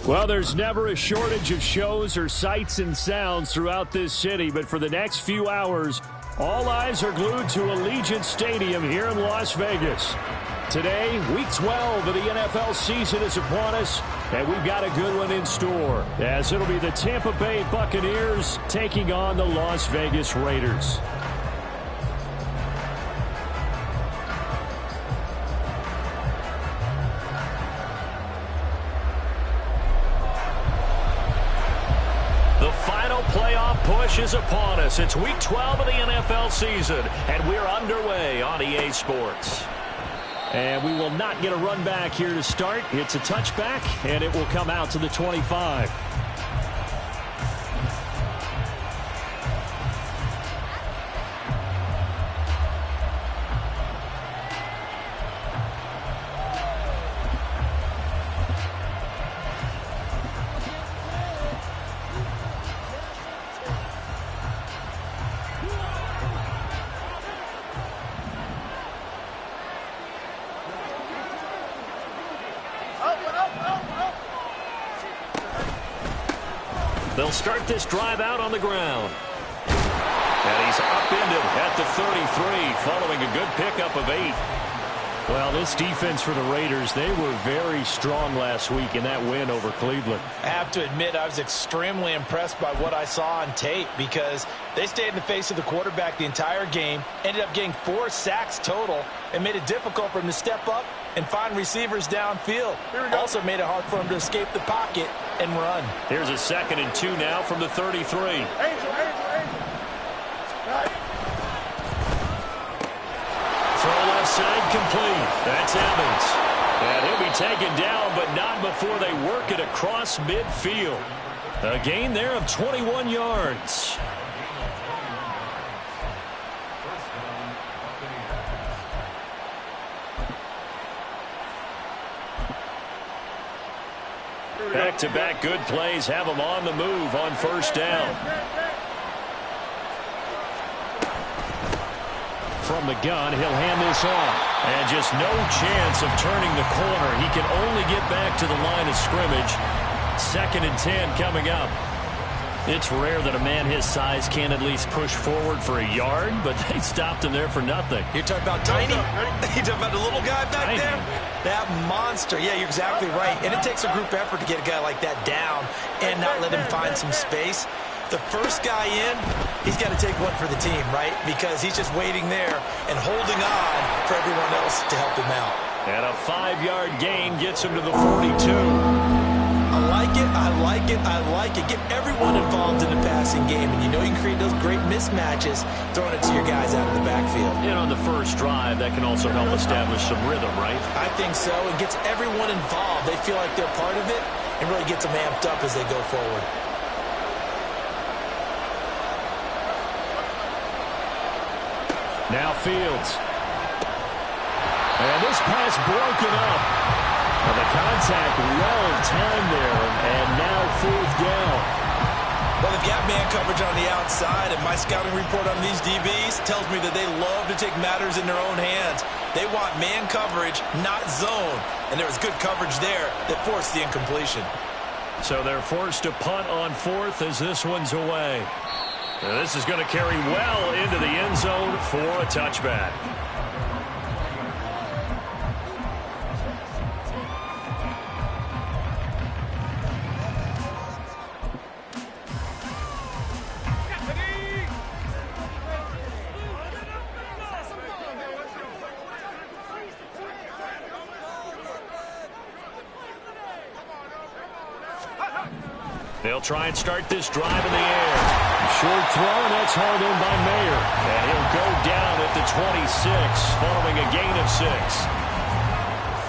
Well, there's never a shortage of shows or sights and sounds throughout this city, but for the next few hours, all eyes are glued to Allegiant Stadium here in Las Vegas. Today, Week 12 of the NFL season is upon us, and we've got a good one in store, as it'll be the Tampa Bay Buccaneers taking on the Las Vegas Raiders. Playoff push is upon us. It's Week 12 of the NFL season, and we're underway on EA Sports. And we will not get a run back here to start. It's a touchback, and it will come out to the 25. They'll start this drive out on the ground. And he's upended at the 33 following a good pickup of 8. Well, this defense for the Raiders, they were very strong last week in that win over Cleveland. I have to admit, I was extremely impressed by what I saw on tape because they stayed in the face of the quarterback the entire game, ended up getting 4 sacks total, and made it difficult for him to step up and find receivers downfield. Also made it hard for him to escape the pocket and run. Here's a 2nd and 2 now from the 33. Throw left side complete. That's Evans. And he'll be taken down, but not before they work it across midfield. A gain there of 21 yards. Back-to-back good plays have them on the move on first down. From the gun, he'll hand this off. And just no chance of turning the corner. He can only get back to the line of scrimmage. 2nd and 10 coming up. It's rare that a man his size can at least push forward for a yard, but they stopped him there for nothing. You're talking about tiny? You're talking about the little guy back there? That monster. Yeah, you're exactly right. And it takes a group effort to get a guy like that down and not let him find some space. The first guy in, he's got to take one for the team, right? Because he's just waiting there and holding on for everyone else to help him out. And a 5-yard gain gets him to the 42. I like it, I like it, I like it. Get everyone involved in the passing game, and you know you can create those great mismatches throwing it to your guys out of the backfield. And on the first drive, that can also help establish some rhythm, right? I think so. It gets everyone involved. They feel like they're part of it and really gets them amped up as they go forward. Now Fields. And this pass broken up. And the contact well timed there. And now 4th down. Well, they've got man coverage on the outside, and my scouting report on these DBs tells me that they love to take matters in their own hands. They want man coverage, not zone. And there was good coverage there that forced the incompletion. So they're forced to punt on 4th as this one's away. Now this is going to carry well into the end zone for a touchback. They'll try and start this drive in the air. Short throw, and that's hauled in by Mayer. And he'll go down at the 26 following a gain of 6.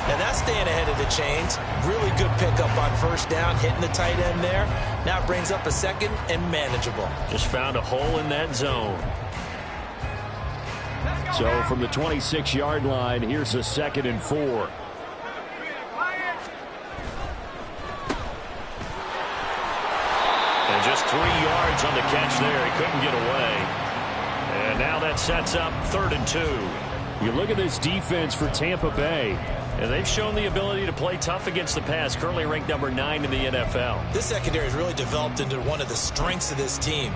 Now that's staying ahead of the chains. Really good pickup on first down, hitting the tight end there. Now it brings up a 2nd and manageable. Just found a hole in that zone. So from the 26-yard line, here's a 2nd and 4. And just 3 yards on the catch there. He couldn't get away. And now that sets up 3rd and 2. You look at this defense for Tampa Bay, And they've shown the ability to play tough against the pass, currently ranked number 9 in the NFL. This secondary has really developed into one of the strengths of this team.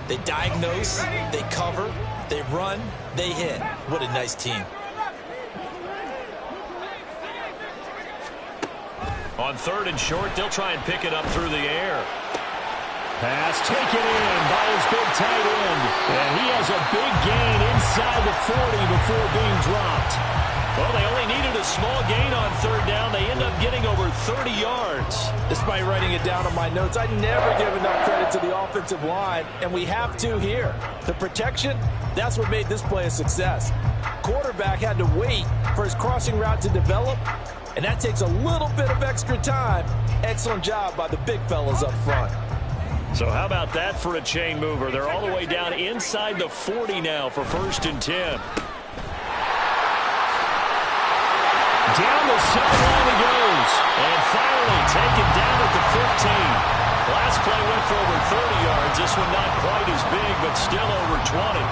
They diagnose, they cover, they run, they hit. What a nice team. On 3rd and short, they'll try and pick it up through the air. Pass taken in by his big tight end. And he has a big gain inside the 40 before being dropped. Well, they only needed a small gain on 3rd down. They end up getting over 30 yards. Despite writing it down on my notes, I never give enough credit to the offensive line, and we have to here. The protection, that's what made this play a success. Quarterback had to wait for his crossing route to develop, and that takes a little bit of extra time. Excellent job by the big fellas up front. So how about that for a chain mover? They're all the way down inside the 40 now for 1st and 10. Down the sideline he goes. And finally taken down at the 15. Last play went for over 30 yards. This one not quite as big, but still over 20.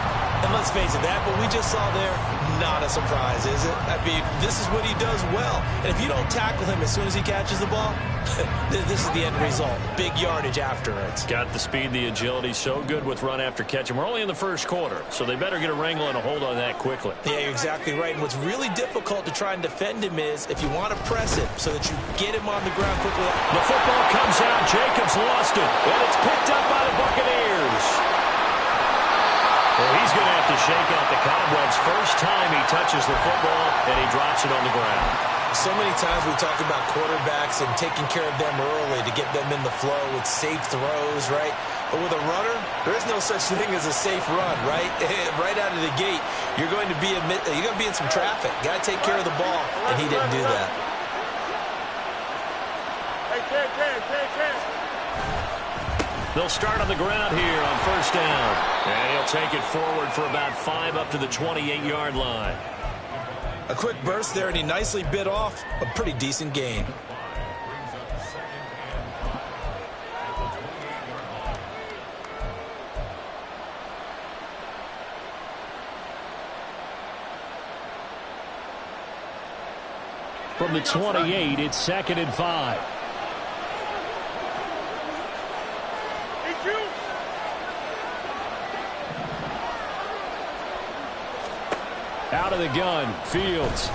And let's face it, that what we just saw there, not a surprise, is it? I mean, this is what he does well. And if you don't tackle him as soon as he catches the ball, this is the end result. Big yardage after it. Got the speed, the agility, so good with run after catch. And we're only in the 1st quarter, so they better get a wrangle and a hold on that quickly. Yeah, you're exactly right. And what's really difficult to try and defend him is if you want to press him so that you get him on the ground quickly. The football comes out. Jacobs lost it. And it's picked up by the Buccaneers. Well, he's going to have to shake out the cobwebs. First time he touches the football, and he drops it on the ground. So many times we talk about quarterbacks and taking care of them early to get them in the flow with safe throws, right? But with a runner, there is no such thing as a safe run, right? Right out of the gate, you're going to be in some traffic. Got to take care of the ball, and he didn't do that. They'll start on the ground here on 1st down. And he'll take it forward for about 5 up to the 28-yard line. A quick burst there, and he nicely bit off a pretty decent gain. From the 28, it's 2nd and 5. Out of the gun, Fields.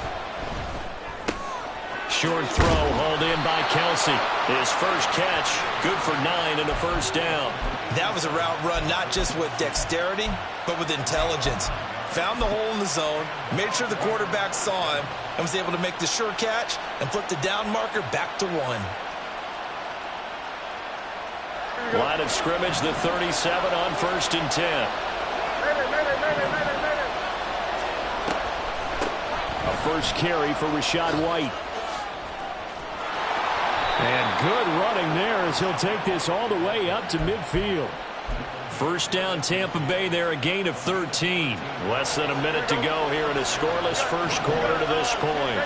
Short throw hauled in by Kelsey. His first catch, good for 9 and a 1st down. That was a route run not just with dexterity, but with intelligence. Found the hole in the zone, made sure the quarterback saw him, and was able to make the sure catch and flip the down marker back to 1. Line of scrimmage, the 37 on 1st and 10. A first carry for Rachaad White. And good running there as he'll take this all the way up to midfield. 1st down Tampa Bay there, a gain of 13. Less than a minute to go here in a scoreless 1st quarter to this point.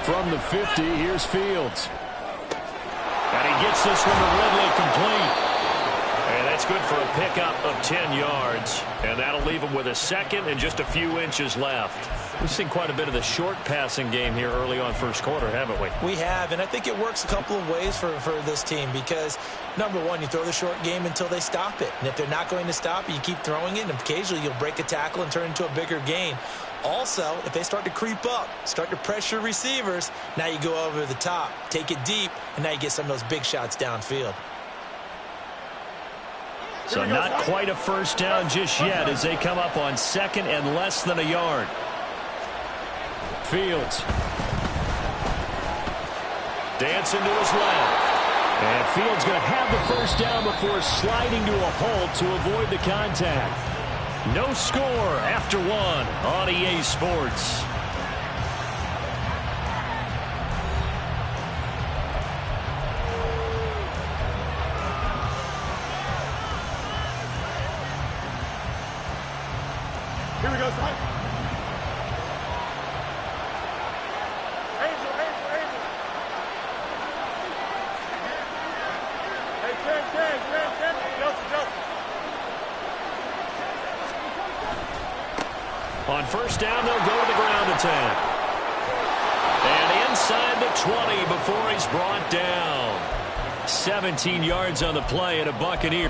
From the 50, here's Fields. And he gets this one to Ridley complete. And that's good for a pickup of 10 yards. And that'll leave him with a 2nd and just a few inches left. We've seen quite a bit of the short passing game here early on 1st quarter, haven't we? We have, and I think it works a couple of ways for this team because, number one, you throw the short game until they stop it. And if they're not going to stop it, you keep throwing it, and occasionally you'll break a tackle and turn it into a bigger gain. Also, if they start to creep up, start to pressure receivers, now you go over the top, take it deep, and now you get some of those big shots downfield. So not quite a 1st down just yet as they come up on 2nd and less than a yard. Fields. Dancing to his left. And Fields going to have the 1st down before sliding to a halt to avoid the contact. No score after 1 on EA Sports. Here we go, son. Angel. On first down, they'll go to the ground attack. And inside the 20 before he's brought down. 17 yards on the play and a Buccaneer.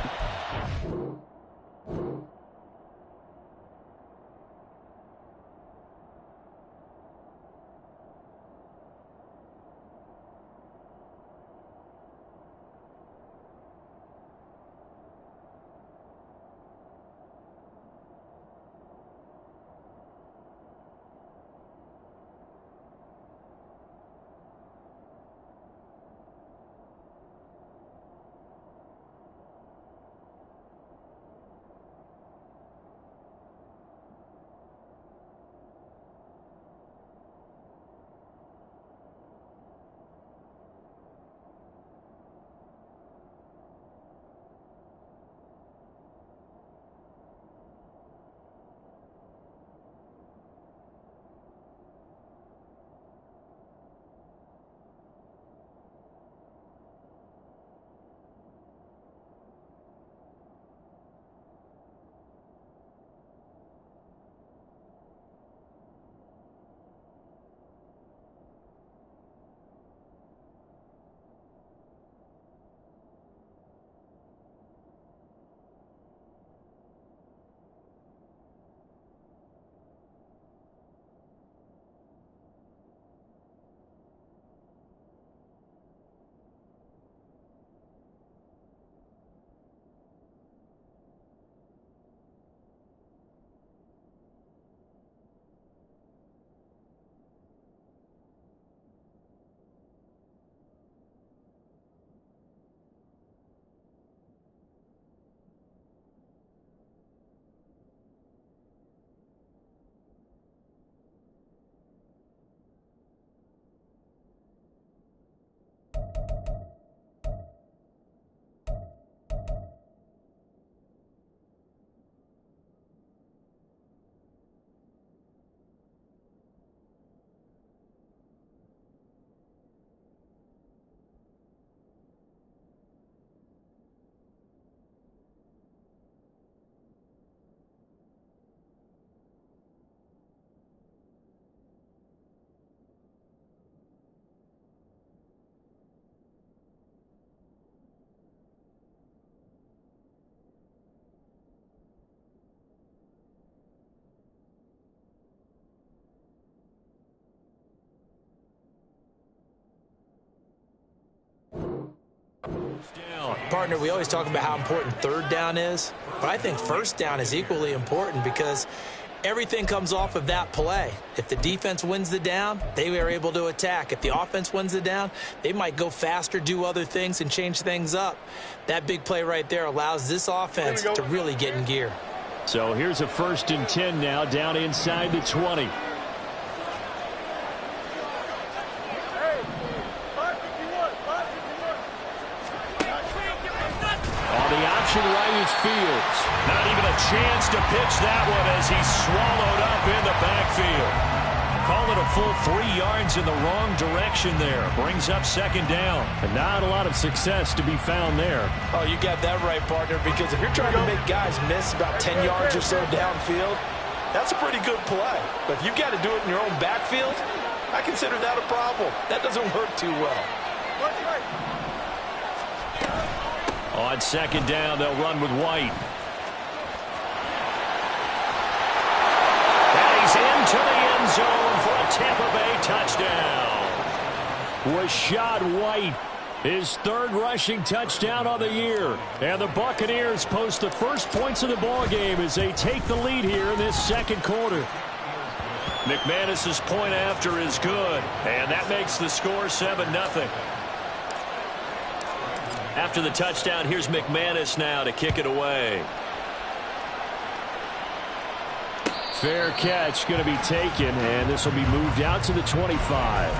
Partner, we always talk about how important third down is, but I think first down is equally important because everything comes off of that play. If the defense wins the down, they are able to attack. If the offense wins the down, they might go faster, do other things, and change things up. That big play right there allows this offense to really get in gear. So here's a 1st and 10 now, down inside the 20. Right is Fields. Not even a chance to pitch that one as he's swallowed up in the backfield. Call it a full 3 yards in the wrong direction there. Brings up 2nd down. And not a lot of success to be found there. Oh, you got that right, partner, because if you're trying to make guys miss about 10 yards or so downfield, that's a pretty good play. But if you've got to do it in your own backfield, I consider that a problem. That doesn't work too well. On 2nd down, they'll run with White. And he's into the end zone for a Tampa Bay touchdown. Rashad White, his 3rd rushing touchdown on the year. And the Buccaneers post the first points of the ballgame as they take the lead here in this 2nd quarter. McManus's point after is good, and that makes the score 7-0. After the touchdown, here's McManus now to kick it away. Fair catch going to be taken, and this will be moved out to the 25.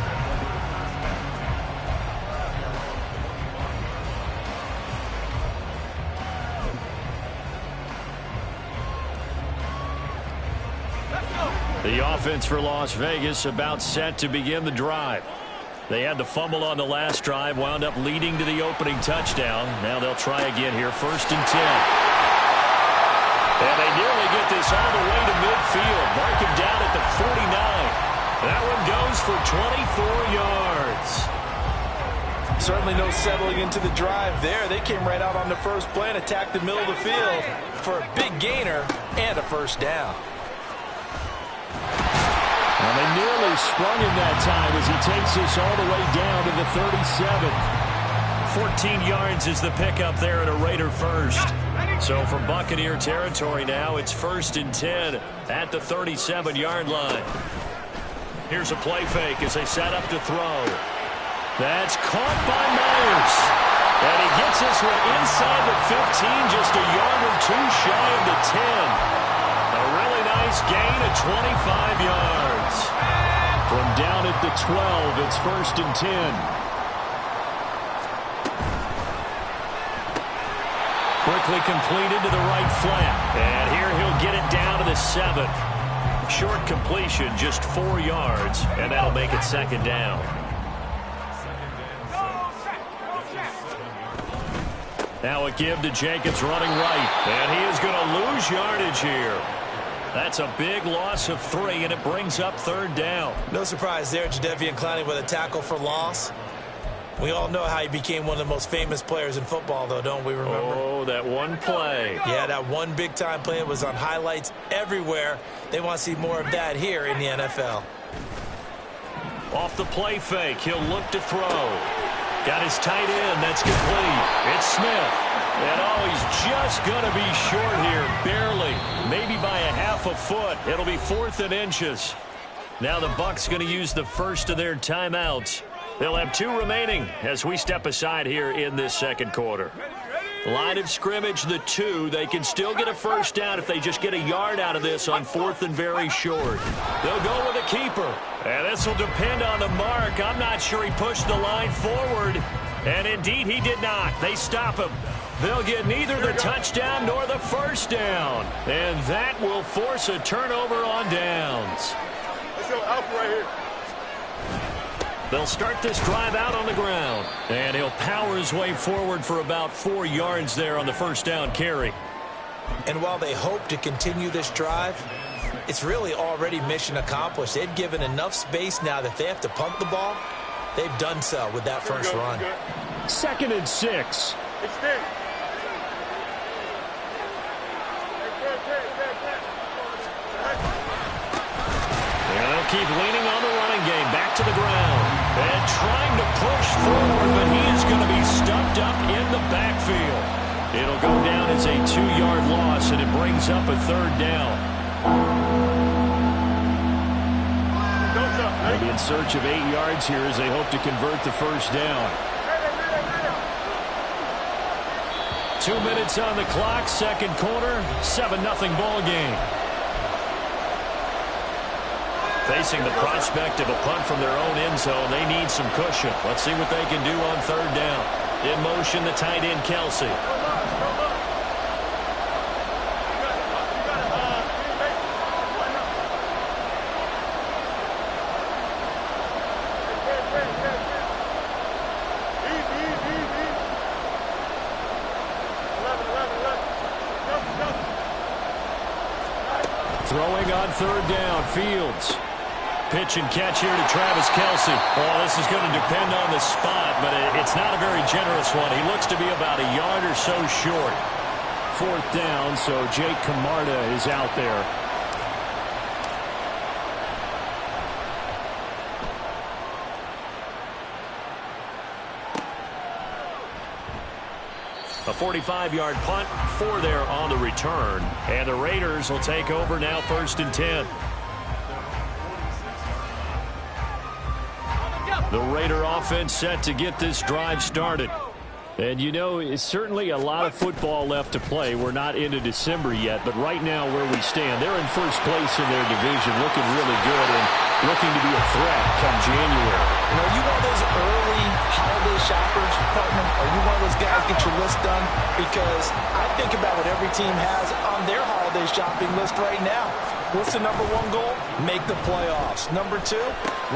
The offense for Las Vegas about set to begin the drive. They had the fumble on the last drive, wound up leading to the opening touchdown. Now they'll try again here, 1st and 10. And they nearly get this all the way to midfield. Mark him down at the 49. That one goes for 24 yards. Certainly no settling into the drive there. They came right out on the first play and attacked the middle of the field for a big gainer and a first down. Well, they nearly sprung him that time as he takes this all the way down to the 37. 14 yards is the pickup there at a Raider first. So for Buccaneer territory now, it's 1st and 10 at the 37-yard line. Here's a play fake as they set up to throw. That's caught by Myers. And he gets this one inside the 15, just a yard or two shy of the 10. A really nice gain of 25 yards. From down at the 12, it's 1st and 10. Quickly completed to the right flat. And here he'll get it down to the 7. Short completion, just 4 yards, and that'll make it 2nd down. Now a give to Jacobs running right, and he is going to lose yardage here. That's a big loss of 3, and it brings up 3rd down. No surprise there, Jadeveon Clowney with a tackle for loss. We all know how he became one of the most famous players in football, though, don't we remember? Oh, that one play. Yeah, that one big-time play was on highlights everywhere. They want to see more of that here in the NFL. Off the play fake, he'll look to throw. Got his tight end, that's complete. It's Smith. And oh, he's just going to be short here, barely. Maybe by a half a foot. It'll be 4th and inches. Now the Bucs going to use the first of their timeouts. They'll have 2 remaining as we step aside here in this 2nd quarter. Line of scrimmage, the 2. They can still get a first down if they just get a yard out of this on 4th and very short. They'll go with a keeper. And this will depend on the mark. I'm not sure he pushed the line forward. And indeed, he did not. They stop him. They'll get neither the touchdown nor the first down. And that will force a turnover on downs. Let's go Alpha right here. They'll start this drive out on the ground. And he'll power his way forward for about 4 yards there on the first down carry. And while they hope to continue this drive, it's really already mission accomplished. They've given enough space now that they have to pump the ball. They've done so with that first run. 2nd and 6. Extend. And they'll keep leaning on the running game. Back to the ground. And trying to push forward, but he is going to be stuffed up in the backfield. It'll go down as a 2-yard loss, and it brings up a 3rd down. They'll be in search of 8 yards here as they hope to convert the first down. 2 minutes on the clock, 2nd quarter, 7-0 ball game. Facing the prospect of a punt from their own end zone, they need some cushion. Let's see what they can do on 3rd down. In motion, the tight end, Kelsey. Throwing on 3rd down, Fields. Pitch and catch here to Travis Kelsey. Oh, this is going to depend on the spot, but it's not a very generous one. He looks to be about a yard or so short. 4th down, so Jake Camarda is out there. A 45-yard punt, 4 there on the return. And the Raiders will take over now, 1st and 10. The Raider offense set to get this drive started. And, you know, it's certainly a lot of football left to play. We're not into December yet, but right now where we stand, they're in first place in their division, looking really good and looking to be a threat come January. You know, you one of those early holiday shoppers, partner? Are you one of those guys get your list done? Because I think about what every team has on their holiday shopping list right now. What's the #1 goal? Make the playoffs. #2,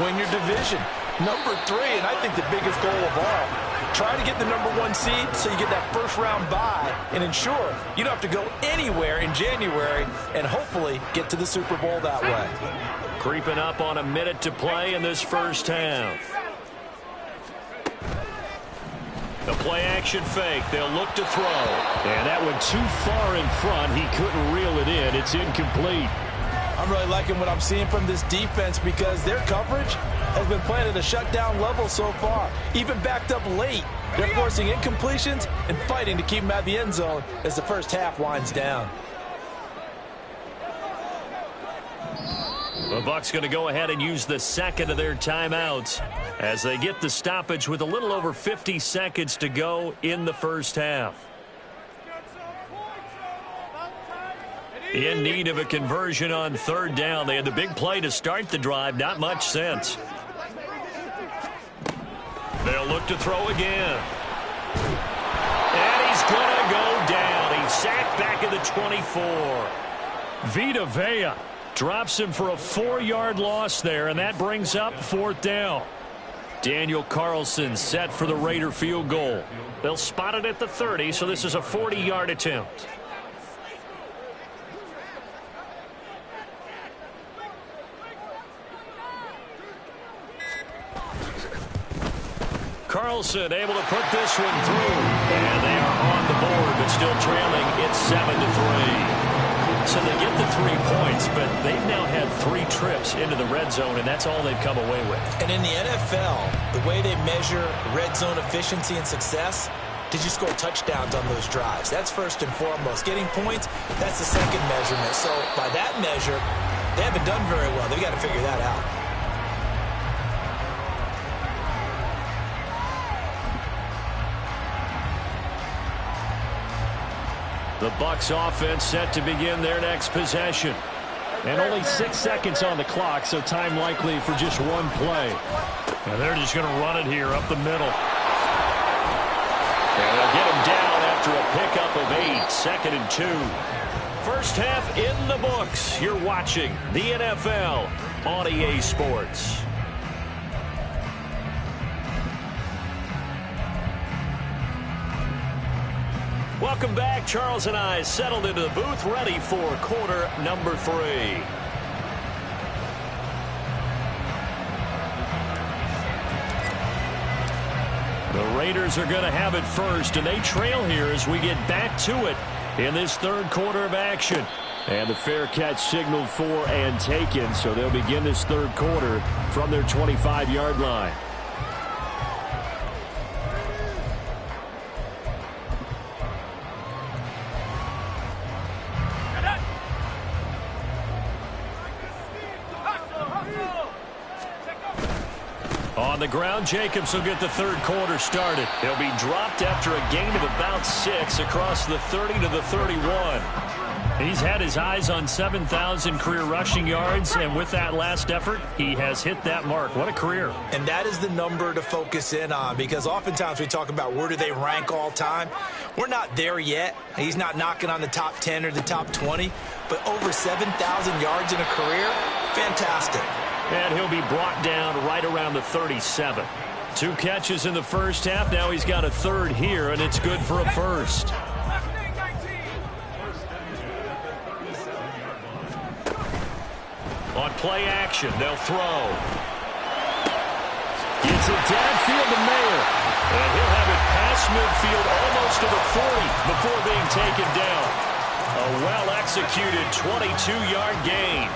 win your division. Number 3, and I think the biggest goal of all. Try to get the number 1 seed so you get that first-round bye and ensure you don't have to go anywhere in January and hopefully get to the Super Bowl that way. Creeping up on a minute to play in this first half. The play-action fake. They'll look to throw. And that went too far in front. He couldn't reel it in. It's incomplete. I'm really liking what I'm seeing from this defense because their coverage has been playing at a shutdown level so far. Even backed up late, they're forcing incompletions and fighting to keep them at the end zone as the first half winds down. The Bucs going to go ahead and use the second of their timeouts as they get the stoppage with a little over 50 seconds to go in the first half. In need of a conversion on third down. They had the big play to start the drive. Not much sense. They'll look to throw again. And he's going to go down. He's sacked back at the 24. Vita Vea drops him for a 4-yard loss there, and that brings up fourth down. Daniel Carlson set for the Raider field goal. They'll spot it at the 30, so this is a 40-yard attempt. Carlson able to put this one through. And they are on the board, but still trailing. It's 7-3. So they get the 3 points, but they've now had 3 trips into the red zone, and that's all they've come away with. And in the NFL, the way they measure red zone efficiency and success, did you score touchdowns on those drives? That's first and foremost. Getting points, that's the second measurement. So by that measure, they haven't done very well. They've got to figure that out. The Bucs offense set to begin their next possession. And only 6 seconds on the clock, so time likely for just one play. And they're just going to run it here up the middle. And they'll get him down after a pickup of 8, 2nd and 2. First half in the books. You're watching the NFL on EA Sports. Welcome back. Charles and I settled into the booth, ready for quarter number 3. The Raiders are going to have it first, and they trail here as we get back to it in this third quarter of action. And the fair catch signaled for and taken, so they'll begin this third quarter from their 25-yard line. On the ground, Jacobs will get the third quarter started. He'll be dropped after a gain of about 6 across the 30 to the 31. He's had his eyes on 7,000 career rushing yards, and with that last effort, he has hit that mark. What a career. And that is the number to focus in on, because oftentimes we talk about where do they rank all time. We're not there yet. He's not knocking on the top 10 or the top 20, but over 7,000 yards in a career, fantastic. And he'll be brought down right around the 37. 2 catches in the first half. Now he's got a third here, and it's good for a first. On play action, they'll throw. Gets it downfield to Mayer. And he'll have it past midfield almost to the 40 before being taken down. A well-executed 22-yard gain.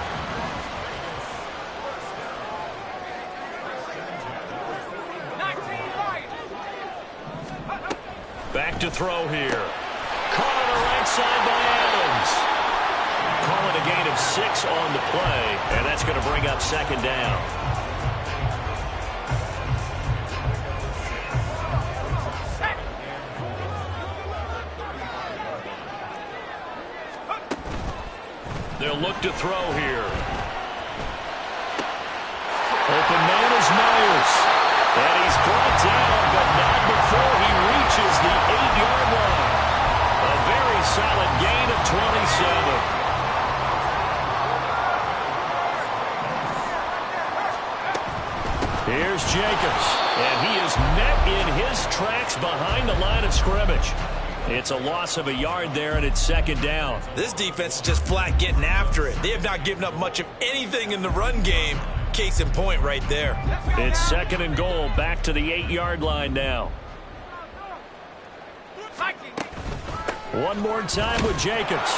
Back to throw here. Caught on the right side by Adams. Call it a gain of 6 on the play, and that's going to bring up second down. They'll look to throw here. Open man is Myers. And he's brought down, but not before he reaches the 8-yard line. A very solid gain of 27. Here's Jacobs. behind the line of scrimmage. It's a loss of a yard there, and it's second down. This defense is just flat getting after it. They have not given up much of anything in the run game. Case in point right there. It's second and goal, back to the 8-yard line now. One more time with Jacobs.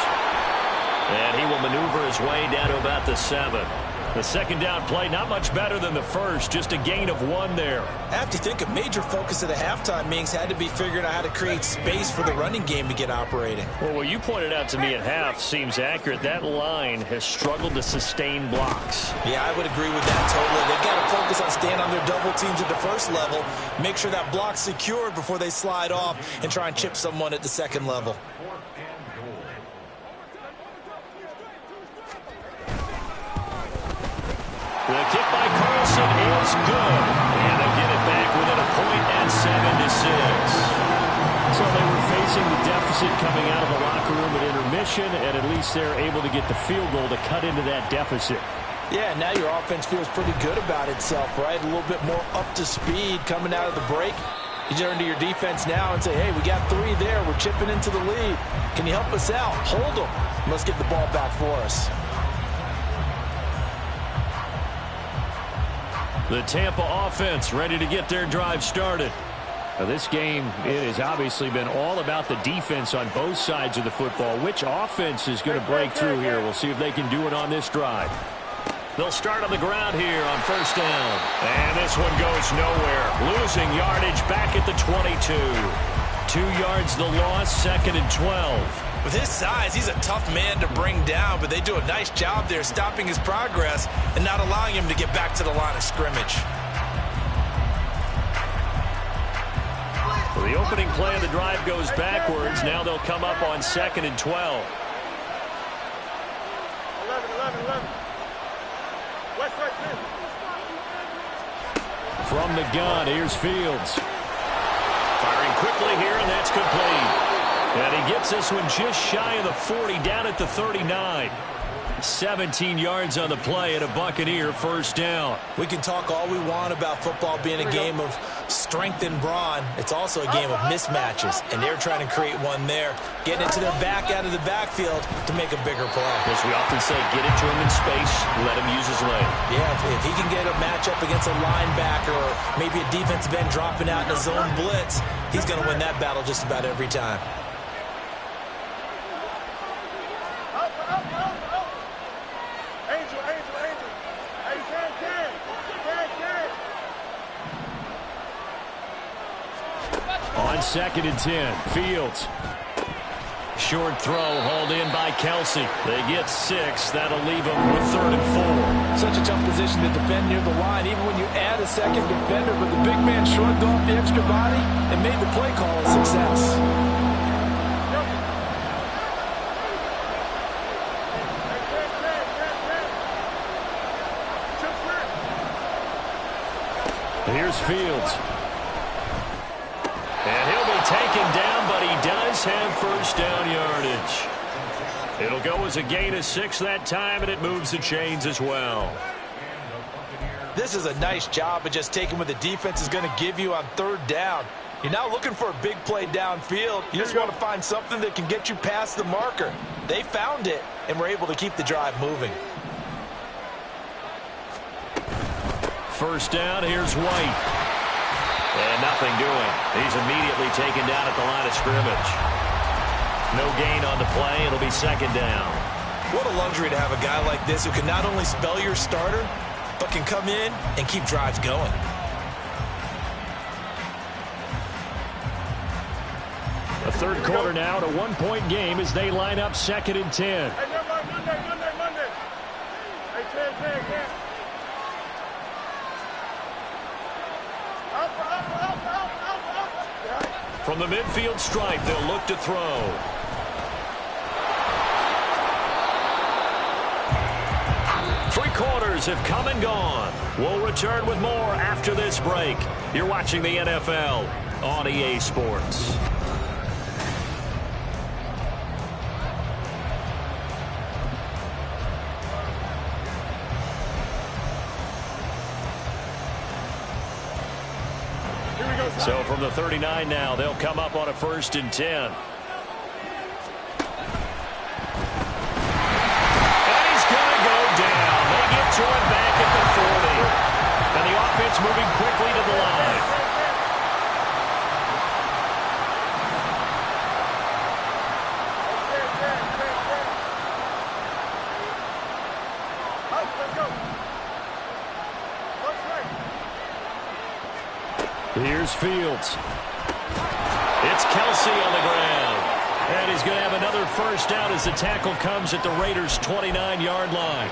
And he will maneuver his way down to about the 7. The second down play, not much better than the first, just a gain of 1 there. I have to think a major focus of the halftime meetings had to be figuring out how to create space for the running game to get operating. Well, what you pointed out to me at half seems accurate. That line has struggled to sustain blocks. Yeah, I would agree with that totally. They've got to focus on staying on their double teams at the first level, make sure that block's secured before they slide off and try and chip someone at the second level. The kick by Carlson is good. And they'll get it back within a point at 7-6. So they were facing the deficit coming out of the locker room at intermission, and at least they're able to get the field goal to cut into that deficit. Yeah, now your offense feels pretty good about itself, right? A little bit more up to speed coming out of the break. You turn to your defense now and say, hey, we got 3 there. We're chipping into the lead. Can you help us out? Hold them. Let's get the ball back for us. The Tampa offense ready to get their drive started. Now this game, it has obviously been all about the defense on both sides of the football. Which offense is going to break through here? We'll see if they can do it on this drive. They'll start on the ground here on first down. And this one goes nowhere. Losing yardage back at the 22. 2 yards the loss, second and 12. With his size, he's a tough man to bring down, but they do a nice job there stopping his progress and not allowing him to get back to the line of scrimmage. So the opening play of the drive goes backwards. Now they'll come up on second and 12. 11. West. From the gun, here's Fields. Firing quickly here, and that's complete. And he gets this one just shy of the 40, down at the 39. 17 yards on the play and a Buccaneer first down. We can talk all we want about football being a game of strength and brawn. It's also a game of mismatches, and they're trying to create one there, getting it to their back out of the backfield to make a bigger play. As we often say, get it to him in space, let him use his leg. Yeah, if he can get a matchup against a linebacker or maybe a defensive end dropping out in a zone blitz, he's going to win that battle just about every time. On second and 10, Fields. Short throw hauled in by Kelsey. They get 6. That'll leave them with third and 4. Such a tough position to defend near the line, even when you add a second defender, but the big man shrugged off the extra body and made the play call a success. Here's Fields. And he'll be taken down, but he does have first down yardage. It'll go as a gain of 6 that time, and it moves the chains as well. This is a nice job of just taking what the defense is going to give you on third down. You're not looking for a big play downfield. You just want to find something that can get you past the marker. They found it and were able to keep the drive moving. First down, here's White. And nothing doing. He's immediately taken down at the line of scrimmage. No gain on the play. It'll be second down. What a luxury to have a guy like this who can not only spell your starter, but can come in and keep drives going. The third quarter now, a 1-point game as they line up second and 10. Hey, Monday. Hey, 10. From the midfield stripe, they'll look to throw. Three quarters have come and gone. We'll return with more after this break. You're watching the NFL on EA Sports. So from the 39 now, they'll come up on a 1st and 10. And he's going to go down. They get to him back at the 40. And the offense moving quickly to the line. Here's Fields. It's Kelsey on the ground. And he's going to have another 1st down as the tackle comes at the Raiders' 29-yard line.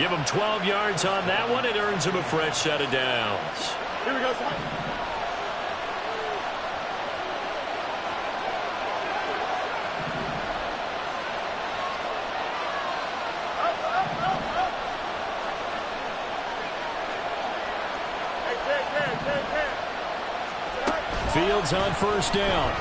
Give him 12 yards on that one. It earns him a fresh set of downs. Here we go, son. Fields on 1st down.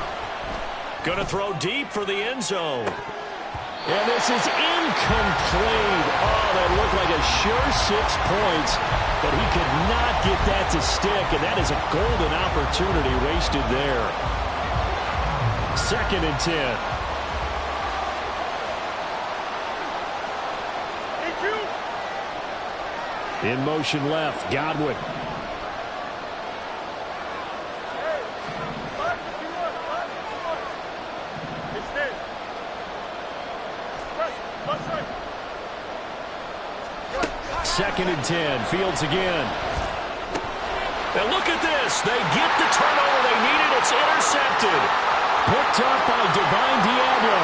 Going to throw deep for the end zone. And this is incomplete. Oh, that looked like a sure 6 points, but he could not get that to stick, and that is a golden opportunity wasted there. 2nd and 10. In motion left, Godwin. Second and 10. Fields again. And look at this. They get the turnover they needed. It's intercepted. Picked up by Divine Diablo.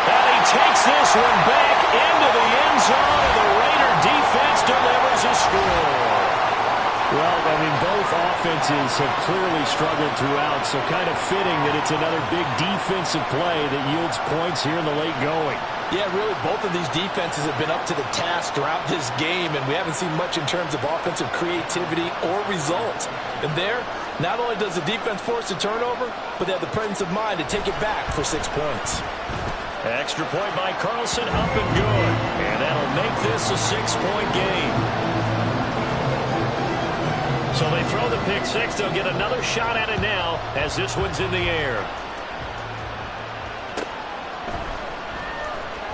And he takes this one back into the end zone, and the Raider defense delivers a score. Well, I mean, both offenses have clearly struggled throughout, so kind of fitting that it's another big defensive play that yields points here in the late going. Yeah, really, both of these defenses have been up to the task throughout this game, and we haven't seen much in terms of offensive creativity or results. And there, not only does the defense force a turnover, but they have the presence of mind to take it back for 6 points. Extra point by Carlson, up and good. And that'll make this a 6-point game. So they throw the pick six. They'll get another shot at it now as this one's in the air.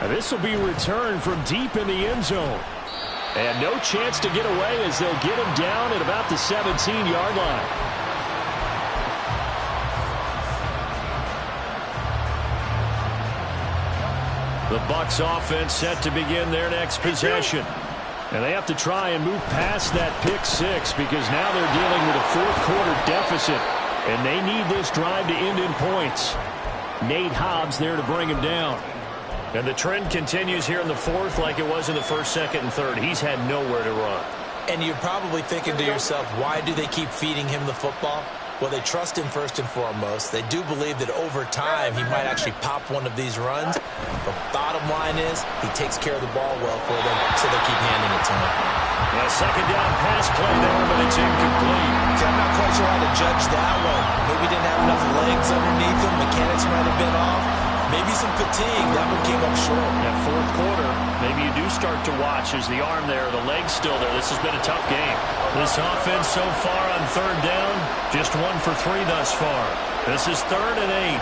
And this will be returned from deep in the end zone. And no chance to get away as they'll get him down at about the 17-yard line. The Bucs offense set to begin their next possession. And they have to try and move past that pick six because now they're dealing with a fourth-quarter deficit. And they need this drive to end in points. Nate Hobbs there to bring him down. And the trend continues here in the fourth like it was in the first, second, and third. He's had nowhere to run. And you're probably thinking to yourself, why do they keep feeding him the football? Well, they trust him first and foremost. They do believe that over time he might actually pop one of these runs. The bottom line is he takes care of the ball well for them, so they keep handing it to him. A second down pass play there, but it's incomplete. See, I'm not quite sure how to judge that one. Maybe didn't have enough legs underneath him. Mechanics might have been off. Maybe some fatigue. That one came up short. That fourth quarter, maybe you do start to watch as the arm there, the leg's still there. This has been a tough game. This offense so far on third down, just 1 for 3 thus far. This is 3rd and 8.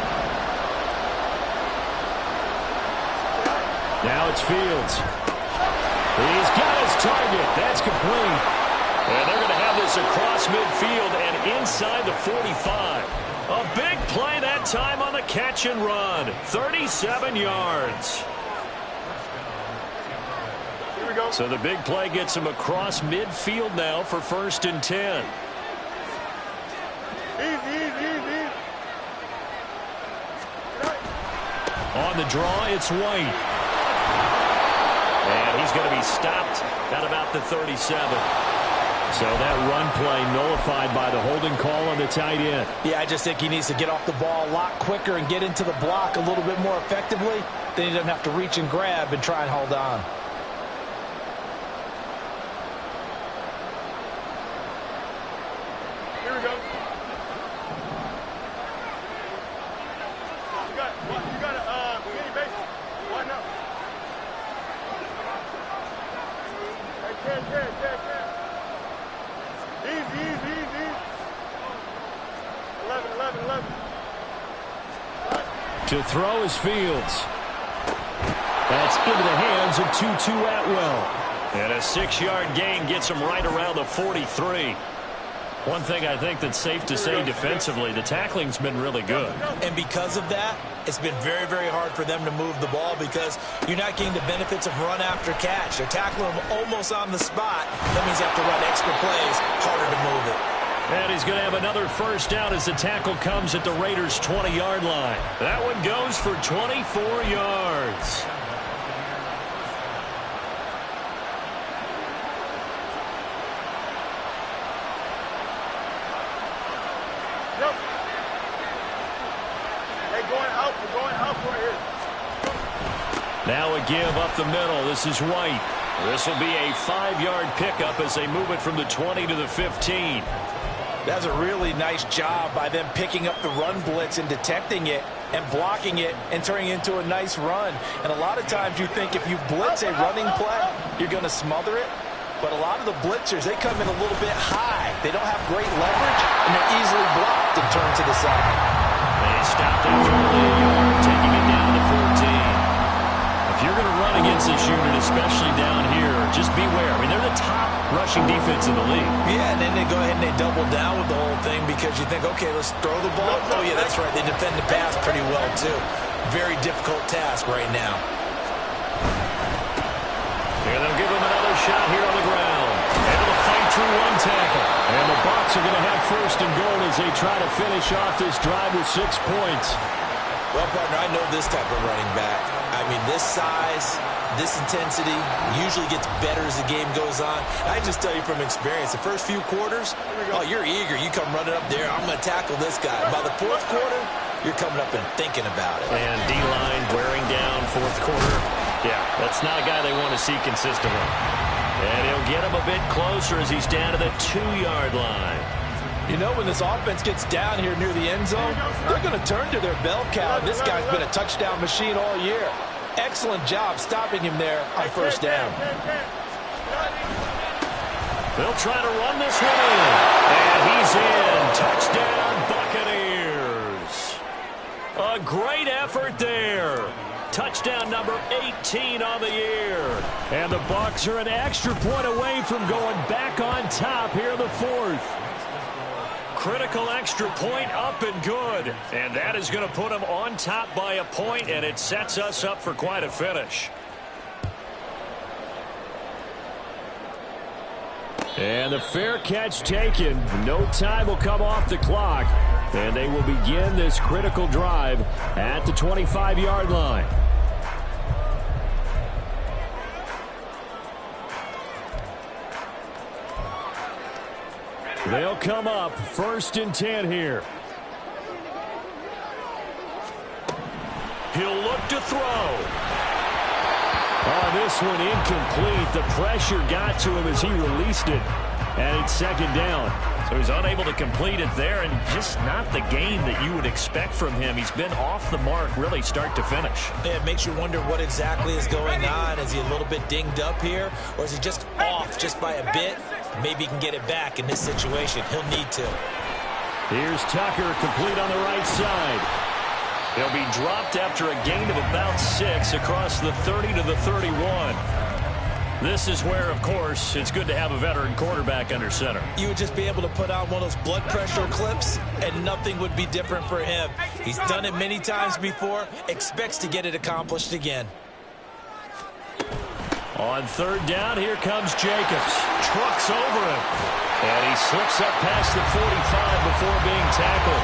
Now it's Fields. He's got his target. That's complete. And they're going to have this across midfield and inside the 45. A big play that time on the catch and run. 37 yards. Here we go. So the big play gets him across midfield now for 1st and 10. Easy. On the draw, it's White. And he's going to be stopped at about the 37. So that run play nullified by the holding call on the tight end. Yeah, I just think he needs to get off the ball a lot quicker and get into the block a little bit more effectively. Then he doesn't have to reach and grab and try and hold on. Here we go. You got a mini base. Why not? Hey, 10. Easy. 11. To throw is Fields. That's into the hands of Tutu Atwell. And a 6-yard gain gets him right around the 43. One thing I think that's safe to say defensively, the tackling's been really good. And because of that, it's been very, very hard for them to move the ball because you're not getting the benefits of run after catch. They're tackling them almost on the spot. That means you have to run extra plays, harder to move it. And he's going to have another first down as the tackle comes at the Raiders' 20-yard line. That one goes for 24 yards. Now a give up the middle. This is White. This will be a 5-yard pickup as they move it from the 20 to the 15. That's a really nice job by them picking up the run blitz and detecting it and blocking it and turning it into a nice run. And a lot of times you think if you blitz a running play, you're going to smother it. But a lot of the blitzers, they come in a little bit high. They don't have great leverage, and they're easily blocked and turned to the side. They stopped after only a yard, taking it down to 14. If you're going to run against this unit, especially down here, just beware. I mean, they're the top rushing defense in the league. Yeah, and then they go ahead and they double down with the whole thing because you think, okay, let's throw the ball. Oh, yeah, that's right. They defend the pass pretty well, too. Very difficult task right now. Here they'll give him another shot here on the ground. Able to fight through one tackle. And the Bucs are going to have first and goal as they try to finish off this drive with 6 points. Well, partner, I know this type of running back. I mean, this size, this intensity usually gets better as the game goes on. I just tell you from experience, the first few quarters, oh, you're eager. You come running up there, I'm going to tackle this guy. By the fourth quarter, you're coming up and thinking about it. And D-line wearing down fourth quarter. Yeah, that's not a guy they want to see consistently. And he'll get him a bit closer as he's down to the 2-yard line. You know, when this offense gets down here near the end zone, they're going to turn to their bell cow. This guy's been a touchdown machine all year. Excellent job stopping him there on first down. They'll try to run this one in. And he's in. Touchdown, Buccaneers. A great effort there. Touchdown number 18 on the year. And the Bucs are an extra point away from going back on top here in the fourth. Critical extra point up and good. And that is going to put them on top by a point, and it sets us up for quite a finish. And the fair catch taken. No time will come off the clock. And they will begin this critical drive at the 25-yard line. They'll come up first and 10 here. He'll look to throw. Oh, this one incomplete. The pressure got to him as he released it. And it's second down. So he's unable to complete it there, and just not the game that you would expect from him. He's been off the mark really start to finish. Yeah, it makes you wonder what exactly is going on. Is he a little bit dinged up here, or is he just off just by a bit? Maybe he can get it back in this situation. He'll need to. Here's Tucker, complete on the right side. He'll be dropped after a gain of about 6 across the 30 to the 31. This is where, of course, it's good to have a veteran quarterback under center. You would just be able to put on one of those blood pressure clips, and nothing would be different for him. He's done it many times before, expects to get it accomplished again. On third down, here comes Jacobs. Trucks over him. And he slips up past the 45 before being tackled.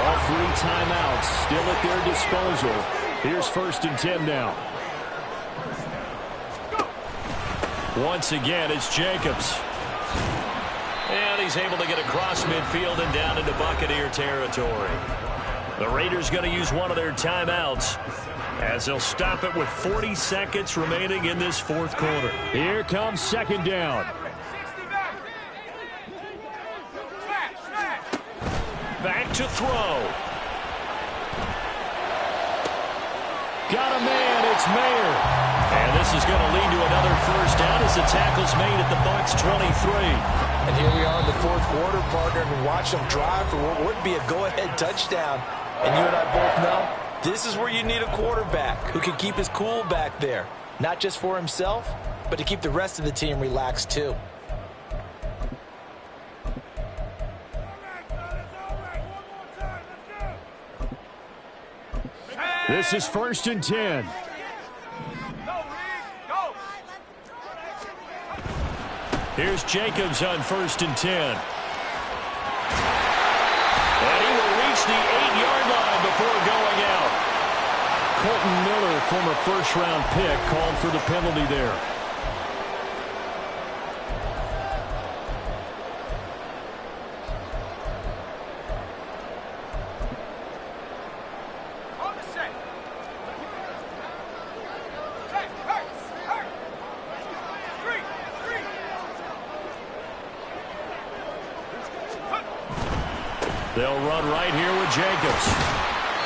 All 3 timeouts still at their disposal. Here's first and 10 now. Once again, it's Jacobs. And he's able to get across midfield and down into Buccaneer territory. The Raiders going to use one of their timeouts as they'll stop it with 40 seconds remaining in this fourth quarter. Here comes second down. Back to throw. Got a man, it's Mayer. And this is going to lead to another first down as the tackle's made at the Bucs 23. And here we are in the fourth quarter, partner, and watch them drive for what would be a go-ahead touchdown. And you and I both know this is where you need a quarterback who can keep his cool back there, not just for himself, but to keep the rest of the team relaxed too. This is 1st and 10. Here's Jacobs on 1st and 10. And he will reach the 8-yard line before going out. Colton Miller, former first-round pick, called for the penalty there. They'll run right here with Jacobs.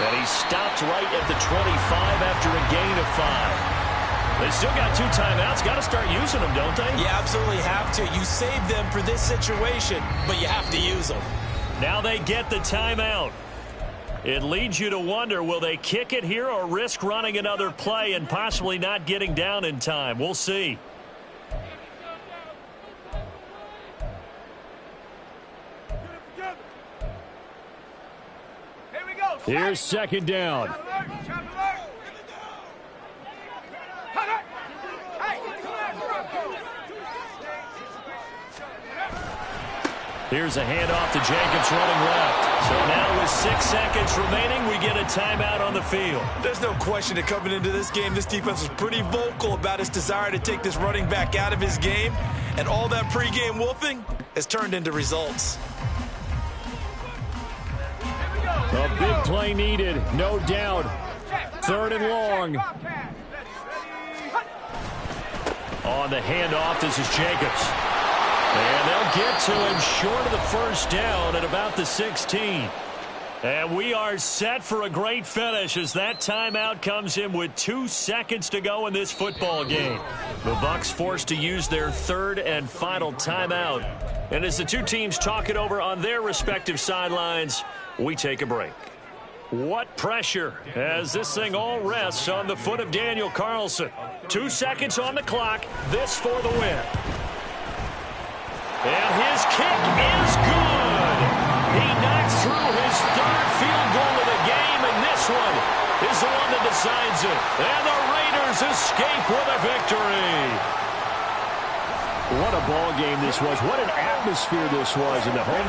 And he stopped right at the 25 after a gain of 5. They still got 2 timeouts. Got to start using them, don't they? You absolutely have to. You save them for this situation, but you have to use them. Now they get the timeout. It leads you to wonder, will they kick it here or risk running another play and possibly not getting down in time? We'll see. Here's 2nd down. Here's a handoff to Jacobs running left. So now with 6 seconds remaining, we get a timeout on the field. There's no question that coming into this game, this defense was pretty vocal about its desire to take this running back out of his game. And all that pregame wolfing has turned into results. A big play needed, no doubt. 3rd and long. On the handoff, this is Jacobs. And they'll get to him short of the 1st down at about the 16. And we are set for a great finish as that timeout comes in with 2 seconds to go in this football game. The Bucs forced to use their 3rd and final timeout. And as the 2 teams talk it over on their respective sidelines, we take a break. What pressure as this thing all rests on the foot of Daniel Carlson. 2 seconds on the clock. This for the win. And his kick is good. He knocks through his 3rd field goal of the game, and this one is the one that decides it. And the Raiders escape with a victory. What a ball game this was. What an atmosphere this was in the home